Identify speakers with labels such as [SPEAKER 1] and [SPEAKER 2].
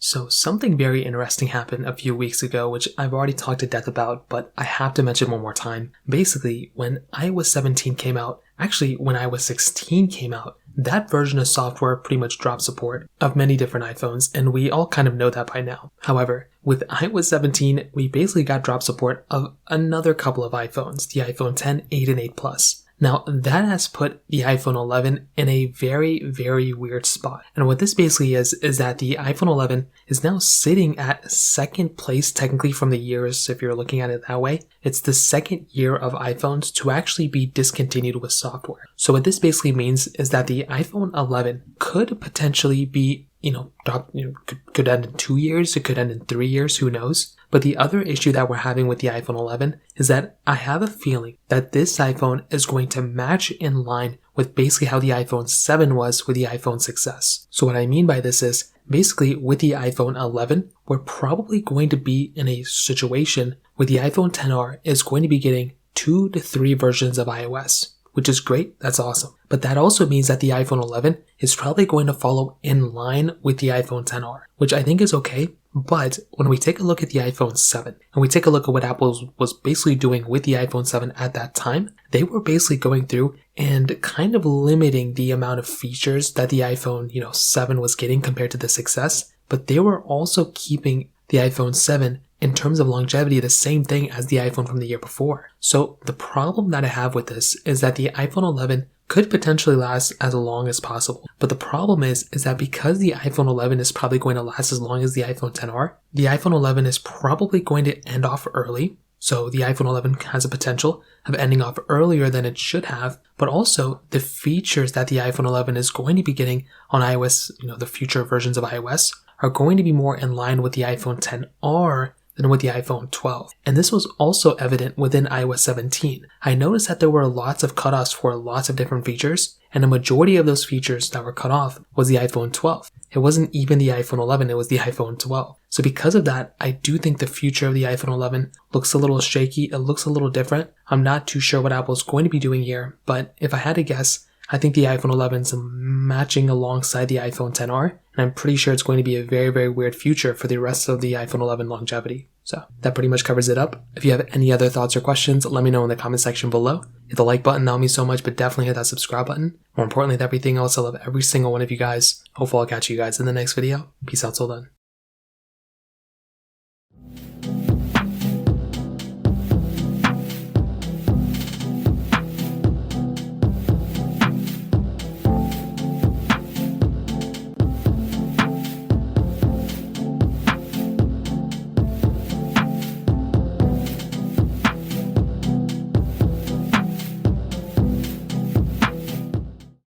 [SPEAKER 1] So something very interesting happened a few weeks ago, which I've already talked to death about, but I have to mention one more time. Basically, when iOS 17 came out, actually when iOS 16 came out, that version of software pretty much dropped support of many different iPhones, and we all kind of know that by now. However, with iOS 17, we basically got drop support of another couple of iPhones, the iPhone 10, 8, and 8 Plus. Now, that has put the iPhone 11 in a very, very weird spot. And what this basically is that the iPhone 11 is now sitting at second place technically from the years, if you're looking at it that way. It's the second year of iPhones to actually be discontinued with software. So what this basically means is that the iPhone 11 could potentially be could end in 2 years, it could end in 3 years, who knows? But the other issue that we're having with the iPhone 11 is that I have a feeling that this iPhone is going to match in line with basically how the iPhone 7 was with the iPhone 6s. So what I mean by this is, basically with the iPhone 11, we're probably going to be in a situation where the iPhone XR is going to be getting 2 to 3 versions of iOS. Which is great, that's awesome. But that also means that the iPhone 11 is probably going to follow in line with the iPhone XR, which I think is okay. But when we take a look at the iPhone 7, and we take a look at what Apple was basically doing with the iPhone 7 at that time, they were basically going through and kind of limiting the amount of features that the iPhone 7 was getting compared to the 6S, but they were also keeping the iPhone 7 in terms of longevity the same thing as the iPhone from the year before. So the problem that I have with this is that the iPhone 11 could potentially last as long as possible. But the problem is that because the iPhone 11 is probably going to last as long as the iPhone XR, the iPhone 11 is probably going to end off early. So the iPhone 11 has a potential of ending off earlier than it should have, but also the features that the iPhone 11 is going to be getting on iOS, the future versions of iOS, are going to be more in line with the iPhone XR than with the iPhone 12. And this was also evident within iOS 17. I noticed that there were lots of cutoffs for lots of different features, and a majority of those features that were cut off was the iPhone 12. It wasn't even the iPhone 11, it was the iPhone 12. So because of that, I do think the future of the iPhone 11 looks a little shaky, it looks a little different. I'm not too sure what Apple's going to be doing here, but if I had to guess, I think the iPhone 11's matching alongside the iPhone XR, and I'm pretty sure it's going to be a very, very weird future for the rest of the iPhone 11 longevity. So that pretty much covers it up. If you have any other thoughts or questions, let me know in the comment section below. Hit the like button, that would mean so much, but definitely hit that subscribe button. More importantly than everything else, I love every single one of you guys. Hopefully I'll catch you guys in the next video. Peace out till then.